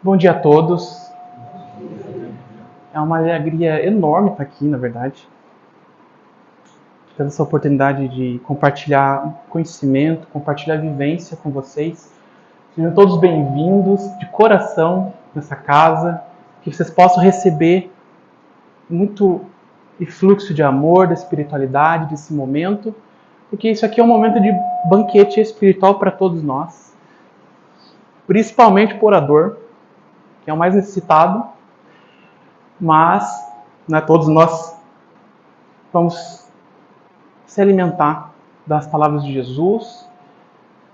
Bom dia a todos. É uma alegria enorme estar aqui, na verdade. Tendo essa oportunidade de compartilhar conhecimento, compartilhar vivência com vocês. Sejam todos bem-vindos de coração nessa casa. Que vocês possam receber muito fluxo de amor, da espiritualidade desse momento. Porque isso aqui é um momento de banquete espiritual para todos nós. Principalmente o orador, que é o mais necessitado. Mas todos nós vamos se alimentar das palavras de Jesus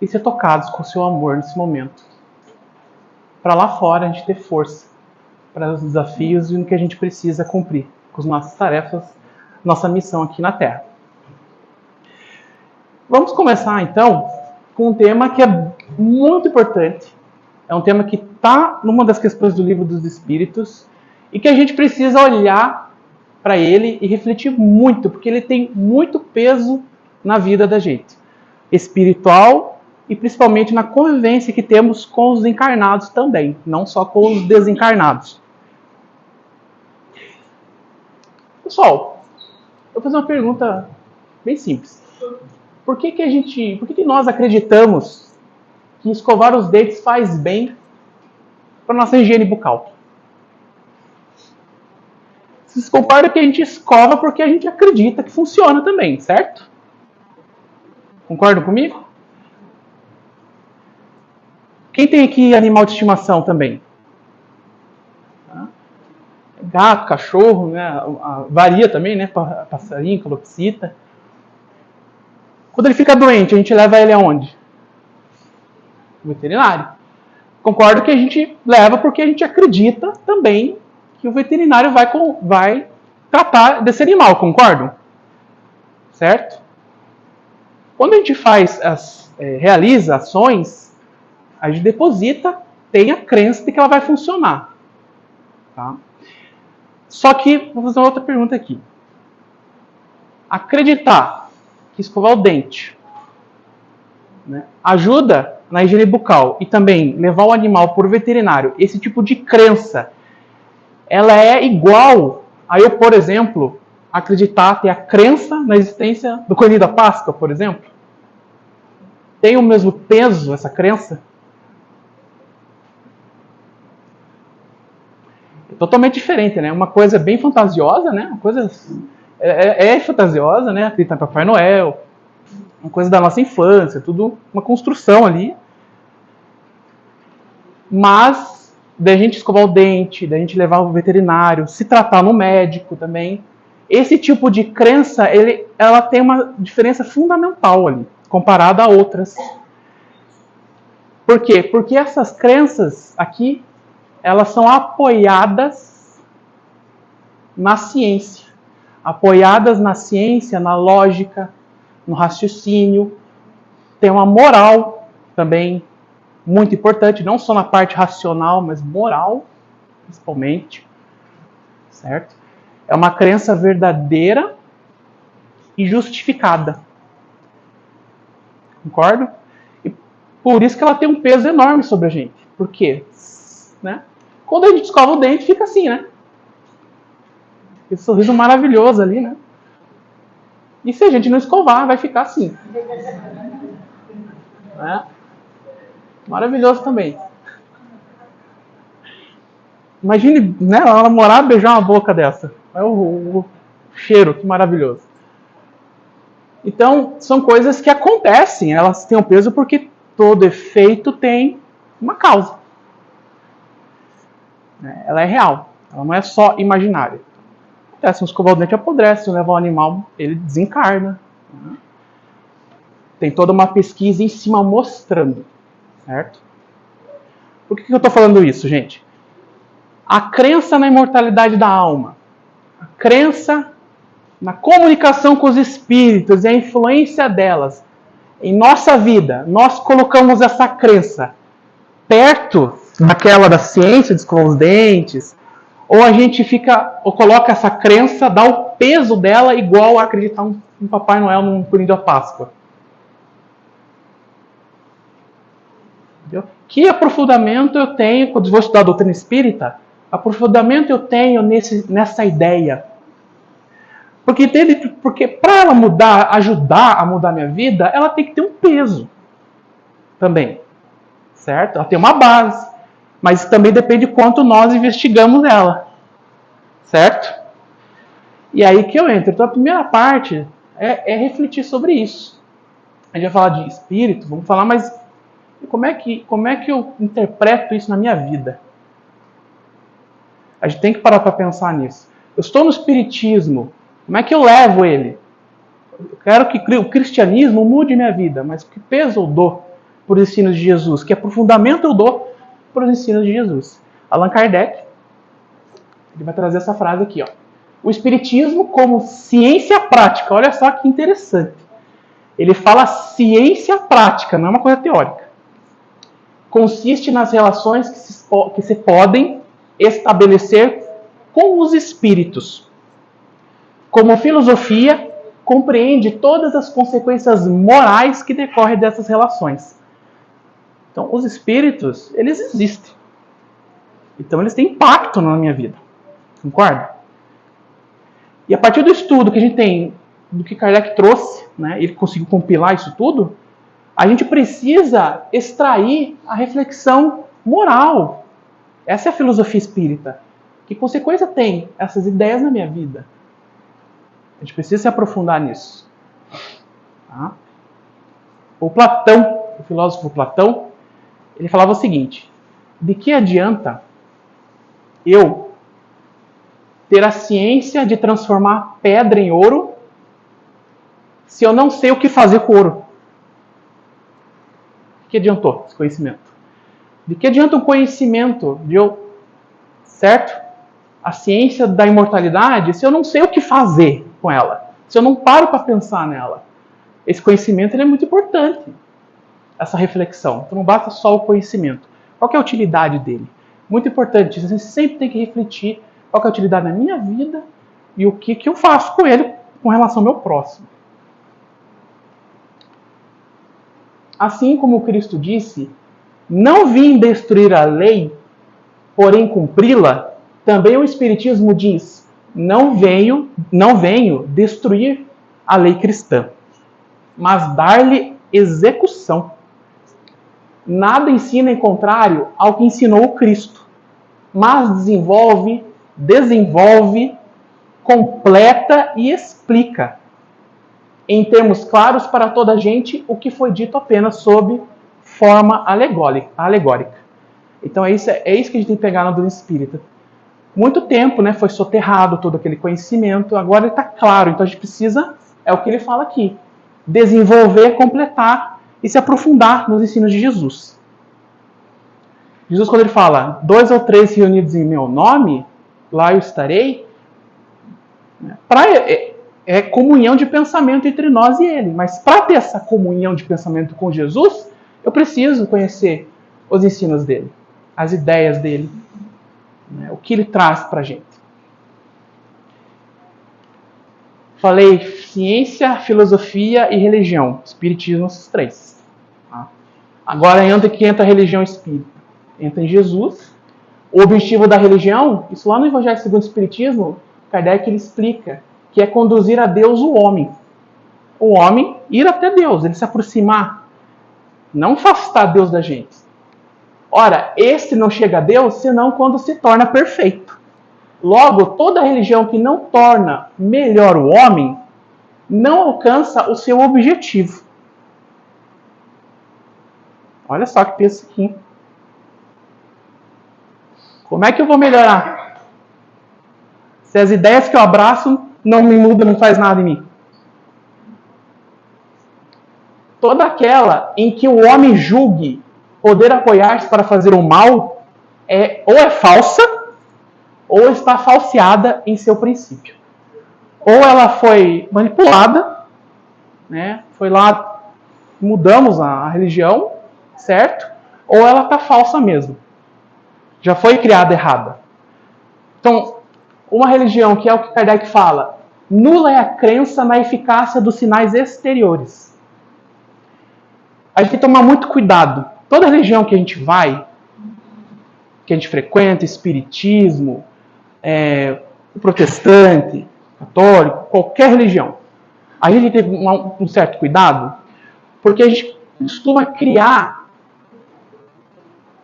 e ser tocados com o seu amor nesse momento. Para lá fora a gente ter força para os desafios e no que a gente precisa cumprir com as nossas tarefas, nossa missão aqui na Terra. Vamos começar então com um tema que é muito importante. É um tema que está numa das questões do Livro dos Espíritos e que a gente precisa olhar para ele e refletir muito, porque ele tem muito peso na vida da gente, espiritual e principalmente na convivência que temos com os encarnados também, não só com os desencarnados. Pessoal, eu vou fazer uma pergunta bem simples. Por que nós acreditamos que escovar os dentes faz bem para a nossa higiene bucal? Vocês concordam que a gente escova porque a gente acredita que funciona também, certo? Concordam comigo? Quem tem aqui animal de estimação também? Gato, cachorro, né? Varia também, né? Passarinho, calopsita. Quando ele fica doente, a gente leva ele aonde? No veterinário. Concordo que a gente leva porque a gente acredita também que o veterinário vai tratar desse animal, concordam? Certo? Quando a gente realiza ações, a gente deposita, tem a crença de que ela vai funcionar. Tá? Só que, vou fazer uma outra pergunta aqui. Acreditar que escovar o dente, né, ajuda na higiene bucal e também levar o animal para o veterinário, esse tipo de crença, ela é igual a eu, por exemplo, acreditar, ter a crença na existência do coelhinho da Páscoa, por exemplo? Tem o mesmo peso essa crença? É totalmente diferente, né? Uma coisa bem fantasiosa, né? Uma coisa é fantasiosa, né? Acreditar em Papai Noel, uma coisa da nossa infância, tudo uma construção ali. Mas da gente escovar o dente, da gente levar ao veterinário, se tratar no médico também. Esse tipo de crença, ela tem uma diferença fundamental ali, comparada a outras. Por quê? Porque essas crenças aqui, elas são apoiadas na ciência. Apoiadas na ciência, na lógica, no raciocínio. Tem uma moral também muito importante, não só na parte racional, mas moral, principalmente. Certo? É uma crença verdadeira e justificada. Concordo? E por isso que ela tem um peso enorme sobre a gente. Por quê? Né? Quando a gente escova o dente, fica assim, né? Esse sorriso maravilhoso ali, né? E se a gente não escovar, vai ficar assim. Né? Maravilhoso também. Imagine, né, ela namorar, beijar uma boca dessa. É o cheiro, que maravilhoso. Então, são coisas que acontecem, elas têm um peso porque todo efeito tem uma causa. Ela é real, ela não é só imaginária. Se um escovar o dente apodrece, se levar o animal, ele desencarna. Tem toda uma pesquisa em cima mostrando, certo? Por que eu estou falando isso, gente? A crença na imortalidade da alma, a crença na comunicação com os espíritos e a influência delas em nossa vida, nós colocamos essa crença perto daquela da ciência de escovar os dentes, ou a gente coloca essa crença, dá o peso dela igual a acreditar em Papai Noel num coelhinho da Páscoa. Entendeu? Que aprofundamento eu tenho, quando vou estudar a doutrina espírita, aprofundamento eu tenho nessa ideia? Porque para ela mudar, ajudar a mudar a minha vida, ela tem que ter um peso também, certo? Ela tem uma base, mas também depende de quanto nós investigamos ela, certo? E aí que eu entro. Então a primeira parte é refletir sobre isso. A gente vai falar de espírito, vamos falar, mas como é que eu interpreto isso na minha vida? A gente tem que parar para pensar nisso. Eu estou no espiritismo, como é que eu levo ele? Eu quero que o cristianismo mude minha vida, mas que peso eu dou por ensinos de Jesus? Que aprofundamento eu dou por ensinos de Jesus? Allan Kardec, ele vai trazer essa frase aqui, ó. O espiritismo como ciência prática, olha só que interessante. Ele fala ciência prática, não é uma coisa teórica. Consiste nas relações que se podem estabelecer com os espíritos. Como filosofia, compreende todas as consequências morais que decorrem dessas relações. Então, os espíritos, eles existem. Então, eles têm impacto na minha vida. Concorda? E a partir do estudo que a gente tem, do que Kardec trouxe, né, ele conseguiu compilar isso tudo, a gente precisa extrair a reflexão moral. Essa é a filosofia espírita. Que consequência tem essas ideias na minha vida? A gente precisa se aprofundar nisso. Tá? O Platão, o filósofo Platão, ele falava o seguinte: de que adianta eu ter a ciência de transformar pedra em ouro se eu não sei o que fazer com ouro? De que adiantou esse conhecimento? De que adianta um conhecimento certo? A ciência da imortalidade se eu não sei o que fazer com ela? Se eu não paro para pensar nela? Esse conhecimento ele é muito importante. Essa reflexão. Então não basta só o conhecimento. Qual que é a utilidade dele? Muito importante. A gente sempre tem que refletir qual que é a utilidade na minha vida e o que eu faço com ele com relação ao meu próximo. Assim como Cristo disse, não vim destruir a lei, porém cumpri-la, também o Espiritismo diz, não venho destruir a lei cristã, mas dar-lhe execução. Nada ensina em contrário ao que ensinou o Cristo, mas desenvolve, completa e explica, em termos claros para toda a gente, o que foi dito apenas sob forma alegórica. Então é isso que a gente tem que pegar na doutrina espírita. Muito tempo, né, foi soterrado todo aquele conhecimento, agora ele está claro, então a gente precisa, é o que ele fala aqui, desenvolver, completar e se aprofundar nos ensinos de Jesus. Jesus, quando ele fala, 2 ou 3 reunidos em meu nome, lá eu estarei, é comunhão de pensamento entre nós e ele. Mas para ter essa comunhão de pensamento com Jesus, eu preciso conhecer os ensinos dele, as ideias dele, né, o que ele traz para a gente. Falei ciência, filosofia e religião. Espiritismo, esses 3. Tá? Agora entra a religião espírita. Entra em Jesus. O objetivo da religião, isso lá no Evangelho segundo o Espiritismo, Kardec ele explica que é conduzir a Deus o homem. O homem ir até Deus, ele se aproximar. Não afastar Deus da gente. Ora, este não chega a Deus senão quando se torna perfeito. Logo, toda religião que não torna melhor o homem, não alcança o seu objetivo. Olha só que pensa aqui. Como é que eu vou melhorar? Se as ideias que eu abraço não me mudam, não faz nada em mim. Toda aquela em que o homem julgue poder apoiar-se para fazer o mal, ou é falsa, ou está falseada em seu princípio. Ou ela foi manipulada, né? Foi lá, mudamos a religião, certo? Ou ela está falsa mesmo. Já foi criada errada. Então, uma religião que é o que Kardec fala, nula é a crença na eficácia dos sinais exteriores. A gente tem que tomar muito cuidado Toda religião que a gente vai, que a gente frequenta, espiritismo, o protestante, católico, qualquer religião, a gente tem um certo cuidado, porque a gente costuma criar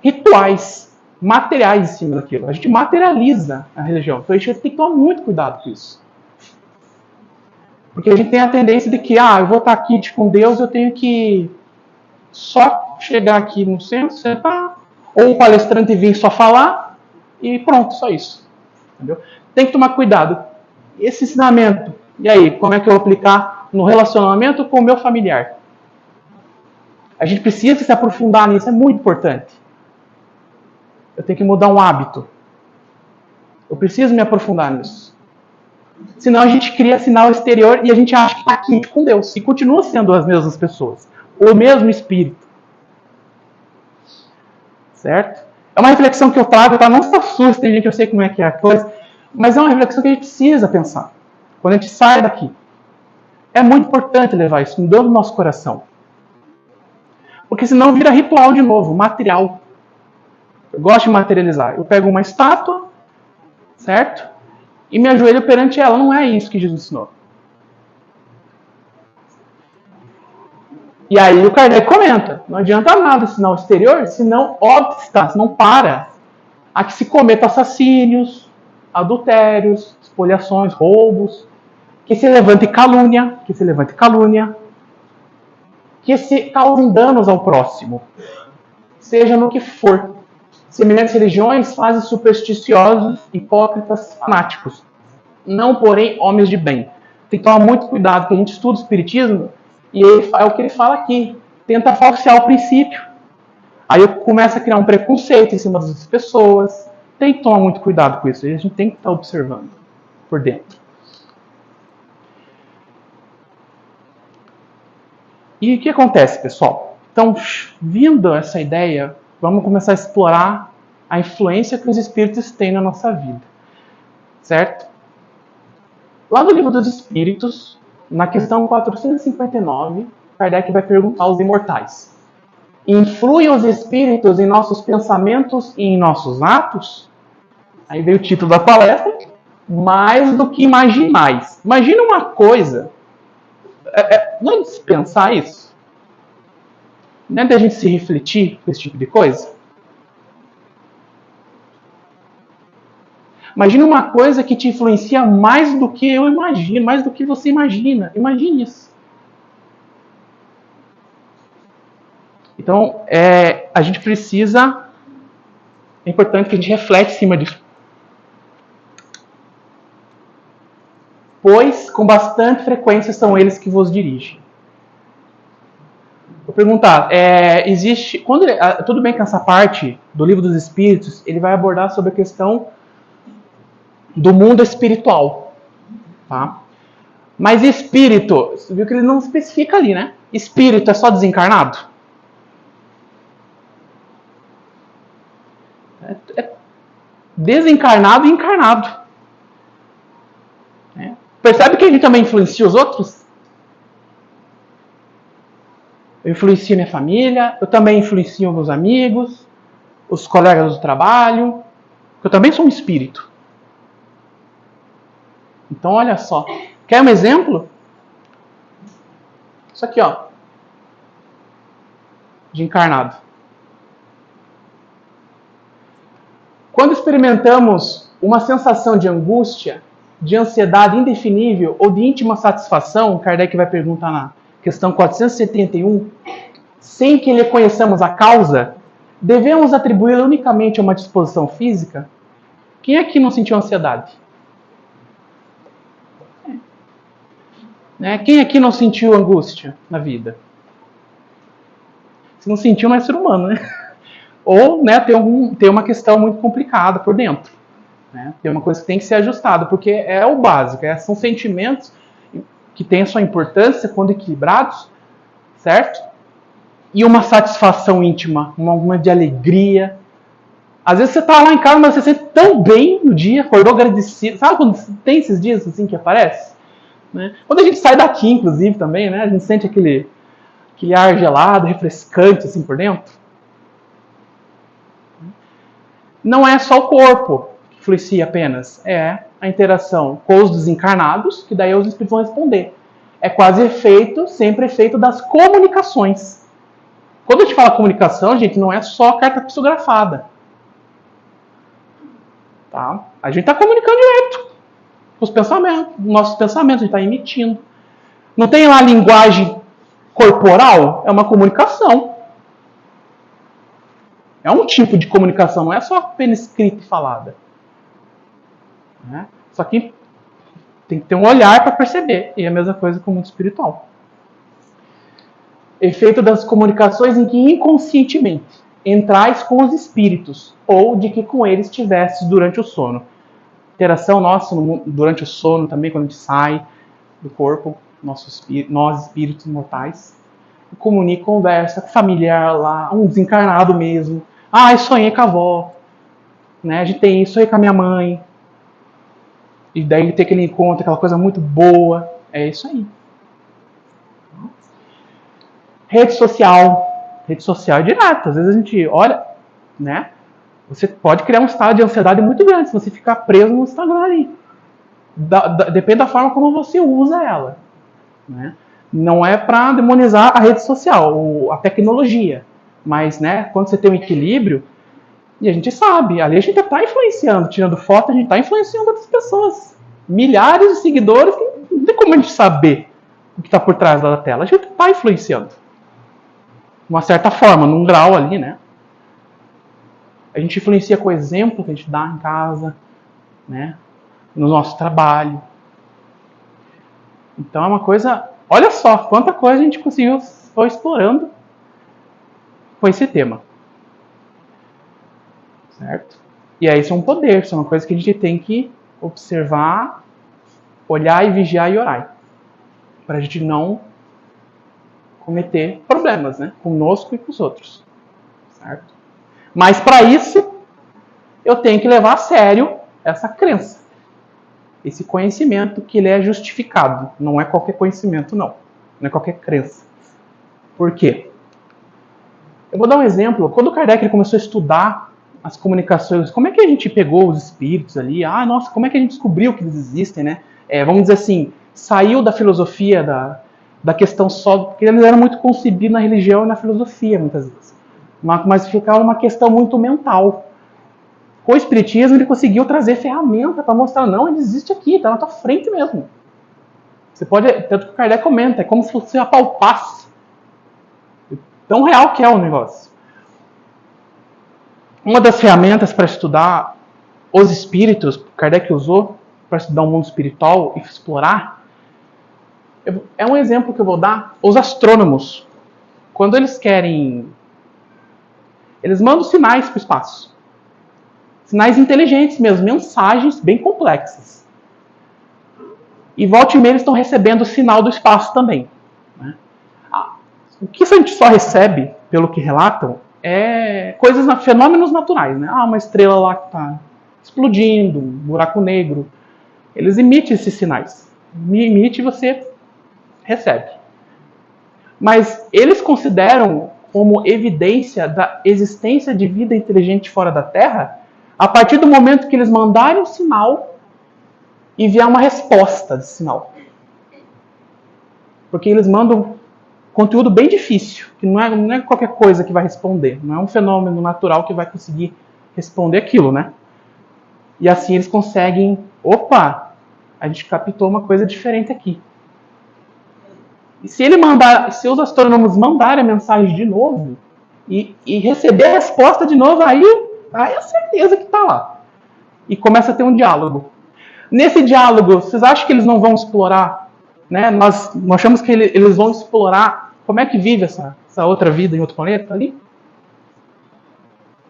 rituais materiais em cima daquilo. A gente materializa a religião. Então a gente tem que tomar muito cuidado com isso. Porque a gente tem a tendência de que, eu vou estar aqui com Deus, eu tenho que só chegar aqui no centro, sentar, ou o palestrante vir só falar, e pronto, só isso. Entendeu? Tem que tomar cuidado. Esse ensinamento, e aí, como é que eu vou aplicar no relacionamento com o meu familiar? A gente precisa se aprofundar nisso, é muito importante. Eu tenho que mudar um hábito. Eu preciso me aprofundar nisso. Senão a gente cria sinal exterior e a gente acha que está aqui com Deus. E continua sendo as mesmas pessoas. O mesmo Espírito. Certo? É uma reflexão que eu trago, tá? Não se assustem, gente, eu sei como é que é a coisa. Mas é uma reflexão que a gente precisa pensar. Quando a gente sai daqui. É muito importante levar isso dentro do nosso coração. Porque senão vira ritual de novo, material. Eu gosto de materializar. Eu pego uma estátua, certo? E me ajoelho perante ela. Não é isso que Jesus ensinou. E aí o Kardec comenta, não adianta nada sinal exterior, se não obsta, se não para a que se cometa assassínios, adultérios, espoliações, roubos, que se levante calúnia, que se causem danos ao próximo, seja no que for. Semelhantes religiões fazem supersticiosos, hipócritas, fanáticos, não, porém, homens de bem. Tem que tomar muito cuidado, porque a gente estuda o espiritismo e é o que ele fala aqui. Tenta falsear o princípio. Aí começa a criar um preconceito em cima das pessoas. Tem que tomar muito cuidado com isso. A gente tem que estar observando por dentro. E o que acontece, pessoal? Então, vindo essa ideia, vamos começar a explorar a influência que os espíritos têm na nossa vida. Certo? Lá no Livro dos Espíritos, na questão 459, Kardec vai perguntar aos imortais: influem os espíritos em nossos pensamentos e em nossos atos? Aí veio o título da palestra: mais do que imaginais. Imagina uma coisa, não é de se pensar isso? Não é de a gente se refletir com esse tipo de coisa? Imagina uma coisa que te influencia mais do que eu imagino, mais do que você imagina. Imagine isso. Então, a gente precisa... É importante que a gente reflete em cima disso. Pois, com bastante frequência, são eles que vos dirigem. Vou perguntar, existe... tudo bem que essa parte do Livro dos Espíritos, ele vai abordar sobre a questão do mundo espiritual, tá? Mas espírito, você viu que ele não especifica ali, né? Espírito é só desencarnado? É desencarnado e encarnado. Percebe que a gente também influencia os outros? Eu influencio minha família, eu também influencio meus amigos, os colegas do trabalho. Eu também sou um espírito. Então, olha só. Quer um exemplo? Isso aqui, ó. De encarnado. Quando experimentamos uma sensação de angústia, de ansiedade indefinível ou de íntima satisfação, Kardec vai perguntar na questão 471, sem que lhe conheçamos a causa, devemos atribuí-la unicamente a uma disposição física? Quem aqui não sentiu ansiedade? Quem aqui não sentiu angústia na vida? Se não sentiu, não é ser humano, né? Ou tem uma questão muito complicada por dentro. Tem uma coisa que tem que ser ajustada, porque é o básico. São sentimentos que têm a sua importância quando equilibrados, certo? E uma satisfação íntima, um momento de alegria. Às vezes você está lá em casa, mas você se sente tão bem no dia, acordou agradecido. Sabe quando tem esses dias assim que aparece? Quando a gente sai daqui, inclusive, também, a gente sente aquele ar gelado, refrescante assim por dentro. não é só o corpo que influencia apenas, é a interação com os desencarnados, que daí os espíritos vão responder. É quase efeito, sempre efeito das comunicações. Quando a gente fala comunicação, gente, não é só carta psicografada. Tá? A gente está comunicando direto com os pensamentos, nossos pensamentos, a gente está emitindo. Não tem lá a linguagem corporal? É uma comunicação. É um tipo de comunicação, não é só apenas escrita e falada. Né? Só que tem que ter um olhar para perceber. E é a mesma coisa com o mundo espiritual. Efeito das comunicações em que inconscientemente entrais com os espíritos, ou de que com eles estivesses durante o sono. Interação nossa durante o sono também, quando a gente sai do corpo, nós espíritos mortais, comunica, conversa, familiar lá, um desencarnado mesmo. Ah, eu sonhei com a avó, né? A gente tem isso, sonhei com a minha mãe. E daí tem aquele encontro, aquela coisa muito boa. É isso aí. Rede social é direto. Às vezes a gente olha, né? Você pode criar um estado de ansiedade muito grande se você ficar preso no Instagram ali. Depende da forma como você usa ela. Né? Não é para demonizar a rede social, a tecnologia. Mas, né, quando você tem um equilíbrio, e a gente sabe, ali a gente está influenciando, tirando foto, a gente está influenciando outras pessoas. Milhares de seguidores, não tem como a gente saber o que está por trás da tela. A gente está influenciando. De uma certa forma, num grau ali, né? A gente influencia com o exemplo que a gente dá em casa, né? No nosso trabalho. Então é uma coisa... Olha só quanta coisa a gente conseguiu foi explorando com esse tema. Certo? E aí isso é um poder, isso é uma coisa que a gente tem que observar, olhar e vigiar e orar. Para a gente não cometer problemas, né? Conosco e com os outros. Certo? Mas para isso, eu tenho que levar a sério essa crença. Esse conhecimento que ele é justificado. Não é qualquer conhecimento, não. Não é qualquer crença. Por quê? Eu vou dar um exemplo. Quando o Kardec começou a estudar as comunicações, como é que a gente pegou os espíritos ali? Ah, nossa, como é que a gente descobriu que eles existem, né? Vamos dizer assim, saiu da filosofia, da questão só... Porque eles eram muito concebidos na religião e na filosofia, muitas vezes. Mas ficava uma questão muito mental. Com o espiritismo, ele conseguiu trazer ferramenta para mostrar, não, ele existe aqui, está na tua frente mesmo. Você pode, tanto que o Kardec comenta, é como se você apalpasse. Tão real que é o negócio. Uma das ferramentas para estudar os espíritos, que Kardec usou para estudar o mundo espiritual e explorar, é um exemplo que eu vou dar. Os astrônomos, quando eles querem... Eles mandam sinais para o espaço. Sinais inteligentes mesmo, mensagens bem complexas. E volta e meia eles estão recebendo o sinal do espaço também. Né? O que a gente só recebe, pelo que relatam, é coisas, fenômenos naturais. Né? Uma estrela lá que está explodindo, um buraco negro. Eles emitem esses sinais. Emite e você recebe. Mas eles consideram como evidência da existência de vida inteligente fora da Terra a partir do momento que eles mandarem um sinal e vier uma resposta desse sinal. Porque eles mandam conteúdo bem difícil, que não é qualquer coisa que vai responder, não é um fenômeno natural que vai conseguir responder aquilo, né? E assim eles conseguem, opa, a gente captou uma coisa diferente aqui. E se os astrônomos mandarem a mensagem de novo e receber a resposta de novo, aí é certeza que está lá. E começa a ter um diálogo. Nesse diálogo, vocês acham que eles não vão explorar? Né? Nós achamos que eles vão explorar como é que vive essa outra vida em outro planeta ali?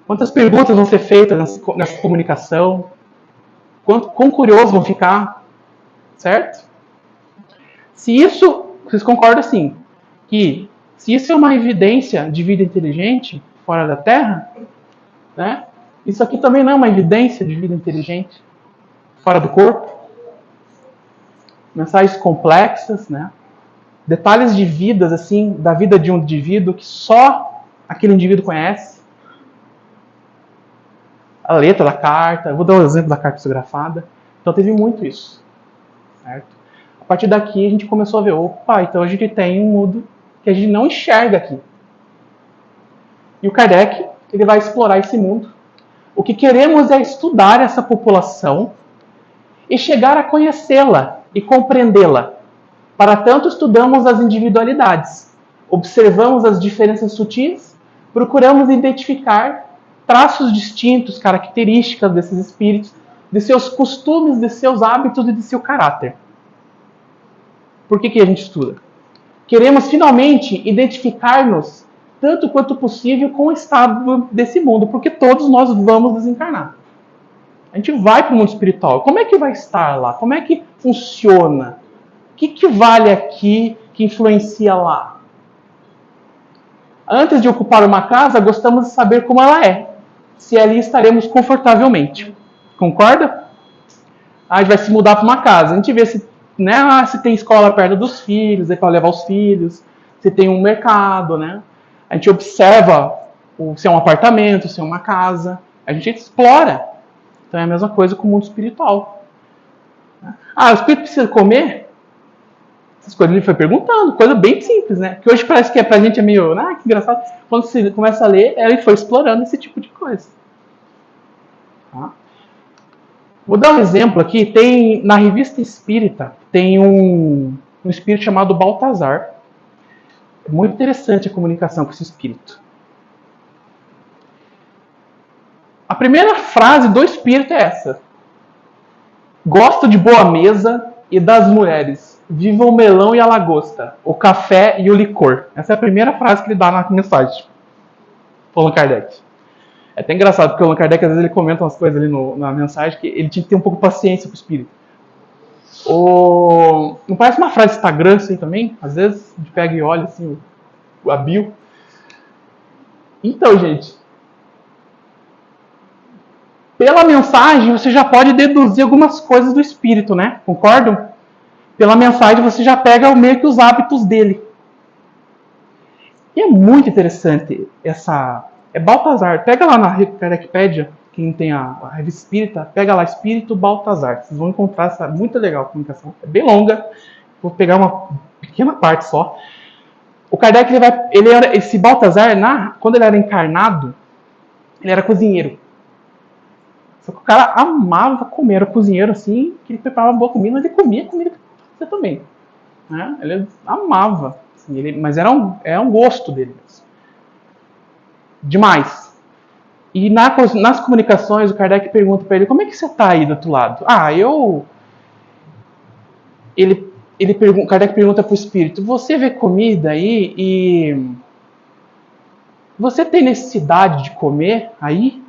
Quantas perguntas vão ser feitas nessa comunicação? Quão curiosos vão ficar? Certo? Se isso, vocês concordam assim, que se isso é uma evidência de vida inteligente fora da Terra, né? Isso aqui também não é uma evidência de vida inteligente fora do corpo. Mensagens complexas, né? Detalhes de vidas, assim, da vida de um indivíduo que só aquele indivíduo conhece. a letra da carta. Eu vou dar um exemplo da carta psicografada. Então teve muito isso, certo? A partir daqui a gente começou a ver, opa, então a gente tem um mundo que a gente não enxerga aqui. E o Kardec, ele vai explorar esse mundo. O que queremos é estudar essa população e chegar a conhecê-la e compreendê-la. Para tanto, estudamos as individualidades, observamos as diferenças sutis, procuramos identificar traços distintos, características desses espíritos, de seus costumes, de seus hábitos e de seu caráter. Por que a gente estuda? Queremos finalmente identificar-nos tanto quanto possível com o estado desse mundo, porque todos nós vamos desencarnar. A gente vai para o mundo espiritual. Como é que vai estar lá? Como é que funciona? O que vale aqui que influencia lá? Antes de ocupar uma casa, gostamos de saber como ela é. Se ali estaremos confortavelmente. Concorda? A gente vai se mudar para uma casa. A gente vê se, né, se tem escola perto dos filhos, para levar os filhos, se tem um mercado, né? A gente observa se é um apartamento, se é uma casa. A gente explora. Então é a mesma coisa com o mundo espiritual. Ah, o espírito precisa comer? Essas coisas ele foi perguntando, coisa bem simples, né? Que hoje parece que pra gente é meio, que engraçado. Quando você começa a ler, ele foi explorando esse tipo de coisa. Tá? Vou dar um exemplo aqui. Tem na Revista Espírita, tem um espírito chamado Baltazar. É muito interessante a comunicação com esse espírito. A primeira frase do espírito é essa: gosto de boa mesa e das mulheres. Viva o melão e a lagosta, o café e o licor. Essa é a primeira frase que ele dá na mensagem. Allan Kardec. É até engraçado, porque o Allan Kardec, às vezes, ele comenta umas coisas ali na mensagem que ele tinha que ter um pouco de paciência com o espírito. Não parece uma frase de Instagram, assim, também? Às vezes, a gente pega e olha, assim, a bio. Então, gente, pela mensagem, você já pode deduzir algumas coisas do espírito, né? Concordam? Pela mensagem, você já pega meio que os hábitos dele. E é muito interessante essa... É Baltazar. Pega lá na Kardecpédia, quem tem a revista espírita, pega lá Espírito Baltazar. Vocês vão encontrar essa muito legal a comunicação. É bem longa. Vou pegar uma pequena parte só. O Kardec, esse Baltazar, quando ele era encarnado, ele era cozinheiro. Só que o cara amava comer. Era cozinheiro assim, que ele preparava uma boa comida, mas ele comia comida que você também. Né? Ele amava. Assim, mas era um gosto dele. Demais. E nas comunicações, o Kardec pergunta para ele: como é que você está aí do outro lado? Kardec pergunta para o espírito: você vê comida aí e você tem necessidade de comer aí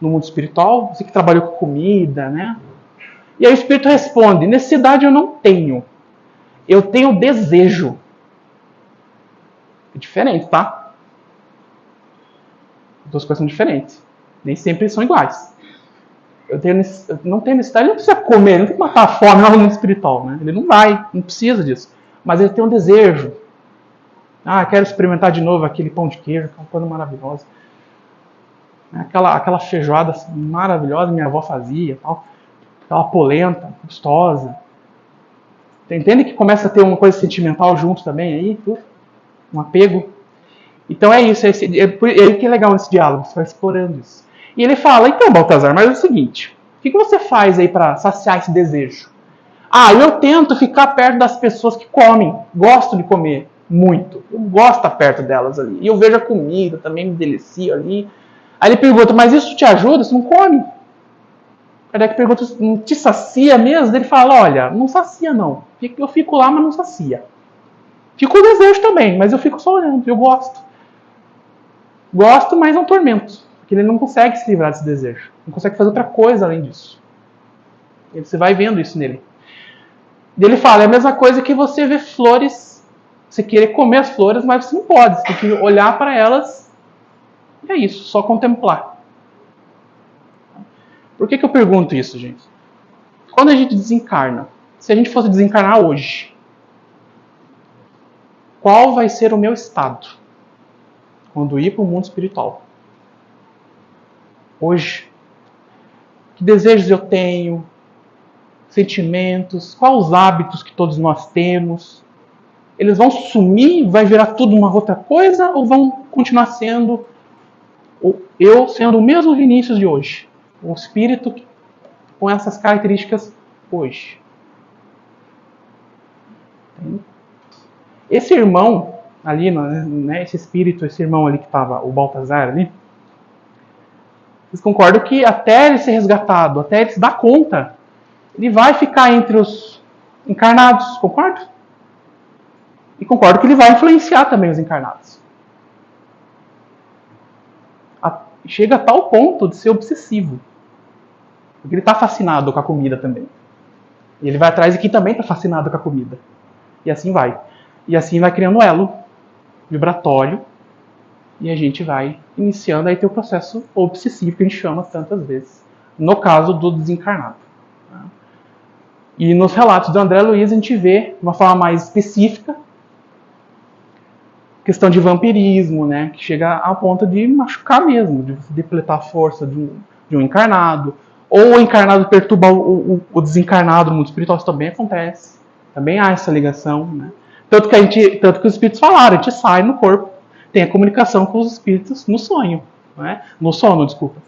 no mundo espiritual? Você que trabalhou com comida, né? E aí o espírito responde: necessidade eu não tenho. Eu tenho desejo. É diferente, tá? Duas coisas são diferentes. Nem sempre são iguais. Eu não tenho necessidade, ele não precisa comer, ele não tem que matar a fome lá no mundo espiritual, né? Ele não precisa disso. Mas ele tem um desejo. Quero experimentar de novo aquele pão de queijo, aquela coisa maravilhosa. Aquela feijoada maravilhosa, minha avó fazia, tal. Aquela polenta, gostosa. Entende que começa a ter uma coisa sentimental junto também aí? Tudo? Um apego. Então é isso, é que é legal nesse diálogo, você vai explorando isso. E ele fala: então, Baltazar, mas é o seguinte, o que você faz aí para saciar esse desejo? Eu tento ficar perto das pessoas que comem, gosto de comer muito, eu gosto de estar perto delas ali. E eu vejo a comida, também me delicio ali. Aí ele pergunta: mas isso te ajuda? Você não come? Kardec pergunta: não te sacia mesmo? Ele fala: olha, não sacia não, eu fico lá, mas não sacia. Fico com desejo também, mas eu fico só olhando, eu gosto. Gosto, mas é um tormento. Porque ele não consegue se livrar desse desejo. Não consegue fazer outra coisa além disso. E você vai vendo isso nele. E ele fala: é a mesma coisa que você vê flores, você querer comer as flores, mas você não pode. Você tem que olhar para elas e é isso, só contemplar. Por que eu pergunto isso, gente? Quando a gente desencarna, se a gente fosse desencarnar hoje, qual vai ser o meu estado quando ir para o mundo espiritual? Hoje, que desejos eu tenho, sentimentos, quais os hábitos que todos nós temos. Eles vão sumir, vai virar tudo uma outra coisa, ou vão continuar sendo eu sendo o mesmo Vinícius de hoje? O espírito com essas características hoje. Esse irmão ali, né, esse espírito, esse irmão ali que estava, o Baltazar ali, vocês concordam que até ele ser resgatado, até ele se dar conta, ele vai ficar entre os encarnados, concordo? E concordo que ele vai influenciar também os encarnados. Chega a tal ponto de ser obsessivo. Porque ele está fascinado com a comida também. E ele vai atrás de quem também está fascinado com a comida. E assim vai. E assim vai criando um elo vibratório. E a gente vai iniciando aí ter o processo obsessivo que a gente chama tantas vezes. No caso do desencarnado. E nos relatos do André Luiz a gente vê de uma forma mais específica questão de vampirismo, né, que chega a ponto de machucar mesmo, de depletar a força de um encarnado, ou o encarnado perturbar o desencarnado no mundo espiritual, isso também acontece. Também há essa ligação, né? Tanto que os espíritos falaram, a gente sai no corpo, tem a comunicação com os espíritos no sonho, né? No sono, desculpa.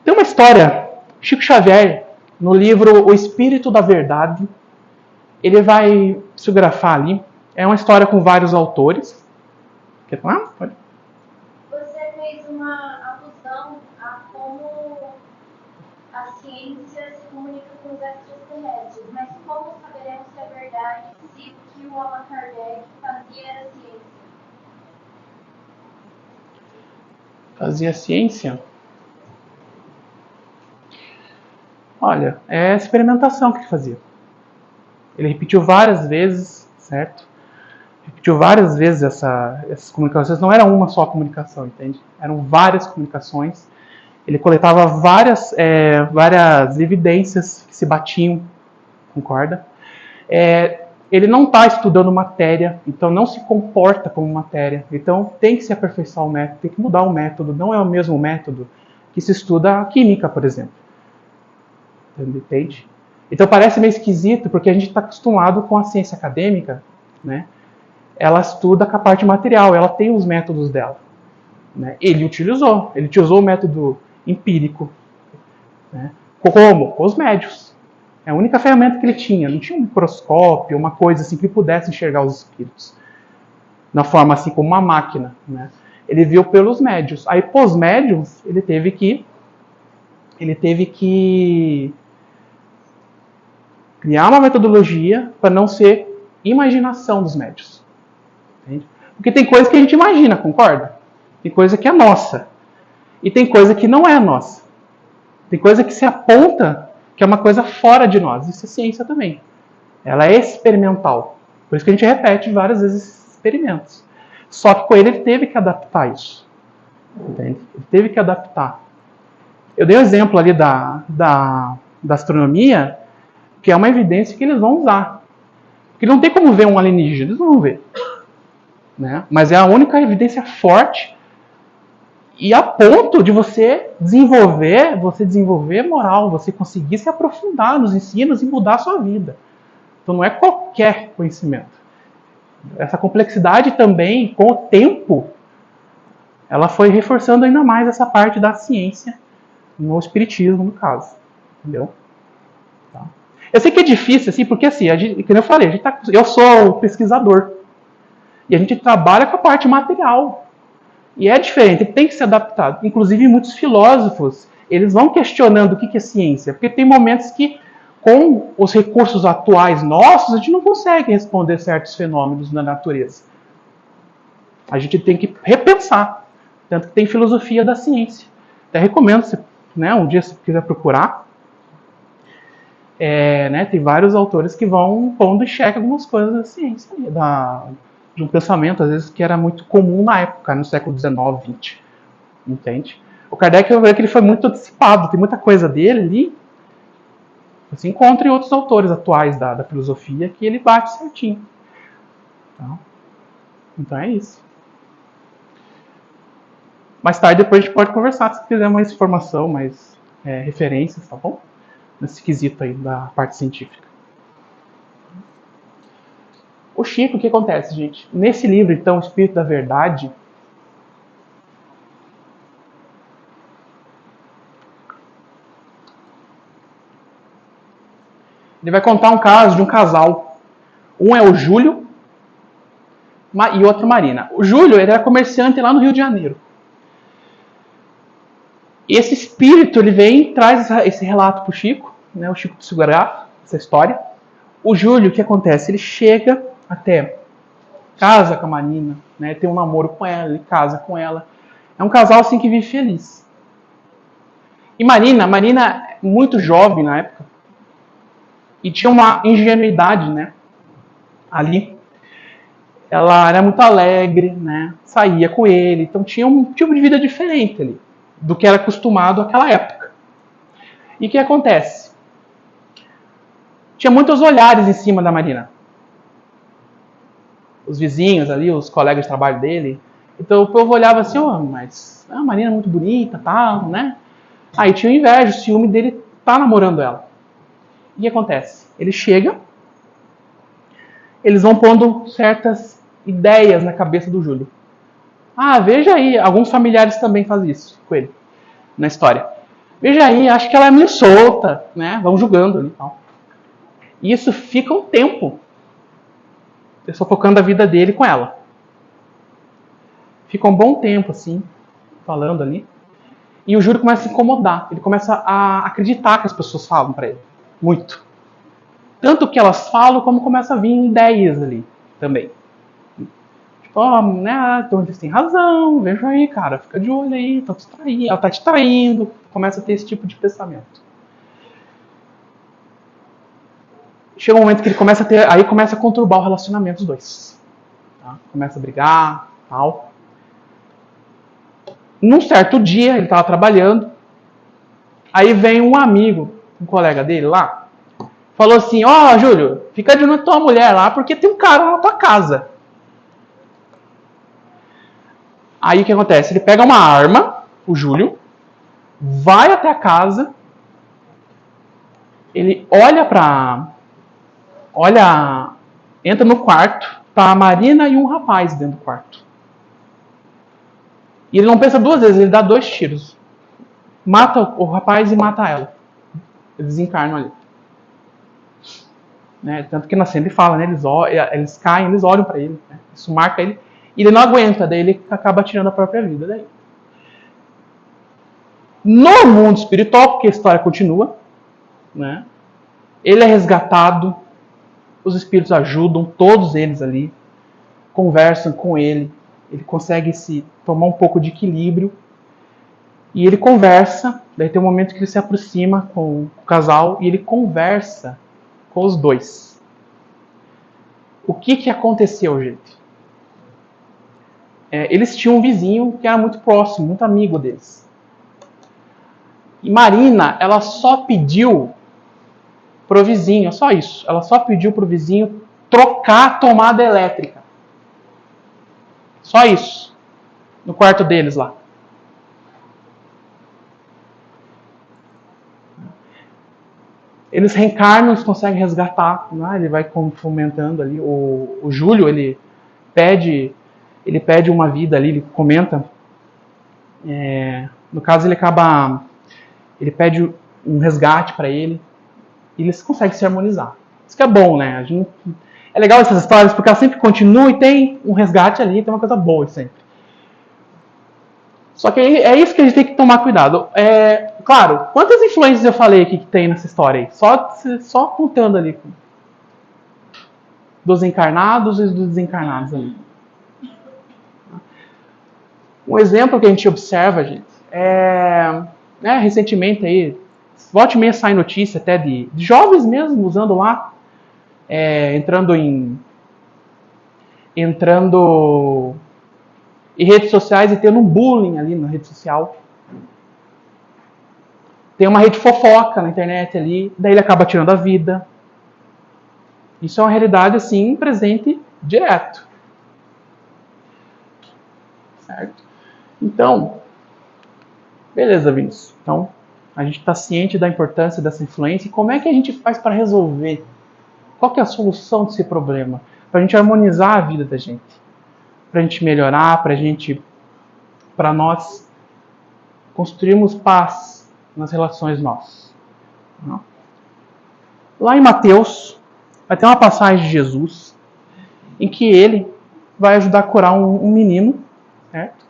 Tem uma história, Chico Xavier, no livro O Espírito da Verdade, ele vai psicografar ali. É uma história com vários autores. Quer falar? Pode. Você fez uma alusão a como a ciência se comunica com os extraterrestres, mas como saberemos se é verdade se o que o Allan Kardec fazia era ciência? Fazia ciência? Olha, é a experimentação que ele fazia. Ele repetiu várias vezes, certo? Repetiu várias vezes essas comunicações. Não era uma só comunicação, entende? Eram várias comunicações. Ele coletava várias evidências que se batiam, concorda? Ele não está estudando matéria, então não se comporta como matéria. Então tem que se aperfeiçoar o método, tem que mudar o método. Não é o mesmo método que se estuda a química, por exemplo. Entende? Então parece meio esquisito, porque a gente está acostumado com a ciência acadêmica, né? Ela estuda com a parte material, ela tem os métodos dela. Né? Ele utilizou o método empírico. Né? Como? Com os médios. É a única ferramenta que ele tinha. Não tinha um microscópio, uma coisa assim que pudesse enxergar os espíritos. Na forma assim como uma máquina. Né? Ele viu pelos médios. Aí, pós médios, ele teve que criar uma metodologia para não ser imaginação dos médios. Entende? Porque tem coisa que a gente imagina, concorda? Tem coisa que é nossa. E tem coisa que não é nossa. Tem coisa que se aponta que é uma coisa fora de nós. Isso é ciência também. Ela é experimental. Por isso que a gente repete várias vezes esses experimentos. Só que com ele teve que adaptar isso. Entende? Ele teve que adaptar. Eu dei um exemplo ali da astronomia, que é uma evidência que eles vão usar. Porque não tem como ver um alienígena, eles não vão ver. Né? Mas é a única evidência forte e a ponto de você desenvolver moral, você conseguir se aprofundar nos ensinos e mudar a sua vida. Então não é qualquer conhecimento. Essa complexidade também, com o tempo, ela foi reforçando ainda mais essa parte da ciência no espiritismo, no caso. Entendeu? Tá. Eu sei que é difícil, assim, porque assim, como eu falei, eu sou o pesquisador. E a gente trabalha com a parte material. E é diferente, tem que ser adaptado. Inclusive, muitos filósofos, eles vão questionando o que é ciência. Porque tem momentos que, com os recursos atuais nossos, a gente não consegue responder certos fenômenos na natureza. A gente tem que repensar. Tanto que tem filosofia da ciência. Até recomendo, né, um dia se quiser procurar. Né, tem vários autores que vão pondo em xeque algumas coisas da ciência, de um pensamento, às vezes, que era muito comum na época, no século XIX, XX. Entende? O Kardec, eu vejo que ele foi muito antecipado, tem muita coisa dele ali. Você encontra em outros autores atuais da filosofia que ele bate certinho. Então é isso. Mais tarde, depois a gente pode conversar se quiser mais informação, mais referências, tá bom? Nesse quesito aí da parte científica. O Chico, o que acontece, gente? Nesse livro, então, O Espírito da Verdade, ele vai contar um caso de um casal. Um é o Júlio e outro Marina. O Júlio, ele era comerciante lá no Rio de Janeiro. E esse espírito, ele vem e traz esse relato pro Chico, né? O Chico psicografia essa história. O Júlio, o que acontece? Ele chega até casa com a Marina, né? Tem um namoro com ela, ele casa com ela. É um casal assim que vive feliz. E Marina muito jovem na época, e tinha uma ingenuidade, né? Ali. Ela era muito alegre, né? Saía com ele, então tinha um tipo de vida diferente ali do que era acostumado naquela época. E o que acontece? Tinha muitos olhares em cima da Marina. Os vizinhos ali, os colegas de trabalho dele. Então o povo olhava assim, mas a Marina é muito bonita, tal, né? Aí tinha inveja, o ciúme dele tá namorando ela. E o que acontece? Ele chega, eles vão pondo certas ideias na cabeça do Júlio. Veja aí, alguns familiares também fazem isso com ele, na história. Veja aí, acho que ela é meio solta, né? Vão julgando ali e tal. E isso fica um tempo. Eu estou focando a vida dele com ela. Fica um bom tempo, assim, falando ali. E o Júlio começa a se incomodar. Ele começa a acreditar que as pessoas falam para ele. Muito. Tanto que elas falam, como começa a vir ideias ali também. Tipo, né, então eles têm razão, veja aí, cara, fica de olho aí, ela tá te traindo. Começa a ter esse tipo de pensamento. Chega um momento que ele começa a conturbar o relacionamento dos dois. Tá? Começa a brigar, tal. Num certo dia, ele estava trabalhando, aí vem um amigo, um colega dele lá, falou assim, Júlio, fica de olho na tua mulher lá, porque tem um cara na tua casa. Aí o que acontece? Ele pega uma arma, o Júlio, vai até a casa, ele entra no quarto, tá a Marina e um rapaz dentro do quarto. E ele não pensa duas vezes, ele dá 2 tiros. Mata o rapaz e mata ela. Eles encarnam ali. Né? Tanto que na cena ele fala, né? Eles caem, eles olham para ele. Né? Isso marca ele. E ele não aguenta, daí ele acaba tirando a própria vida. Daí. No mundo espiritual, porque a história continua, né? Ele é resgatado, os espíritos ajudam, todos eles ali, conversam com ele, ele consegue tomar um pouco de equilíbrio, e ele conversa, daí tem um momento que ele se aproxima com o casal, e ele conversa com os dois. O que aconteceu, gente? Eles tinham um vizinho que era muito próximo, muito amigo deles. E Marina, ela só pediu pro vizinho, só isso. Ela só pediu pro vizinho trocar a tomada elétrica. Só isso. No quarto deles lá. Eles reencarnam, eles conseguem resgatar. Né? Ele vai fomentando ali. O Júlio, ele pede uma vida ali, ele comenta. No caso, ele pede um resgate para ele. E eles conseguem se harmonizar. Isso que é bom, né? É legal essas histórias porque ela sempre continua e tem um resgate ali, tem uma coisa boa sempre. Só que é isso que a gente tem que tomar cuidado. Claro, quantas influências eu falei aqui que tem nessa história aí? Só contando ali. Dos encarnados e dos desencarnados ali. Um exemplo que a gente observa, gente, recentemente aí, volta e meia sai notícia até de jovens mesmo usando lá, entrando em redes sociais e tendo um bullying ali na rede social. Tem uma rede fofoca na internet ali, daí ele acaba tirando a vida. Isso é uma realidade, assim, presente direto. Certo? Então, Beleza, Vinícius. Então, a gente está ciente da importância dessa influência e como é que a gente faz para resolver? Qual que é a solução desse problema? Para a gente harmonizar a vida da gente. Para a gente melhorar, para nós construirmos paz nas relações nossas. Lá em Mateus, vai ter uma passagem de Jesus em que ele vai ajudar a curar um menino, certo?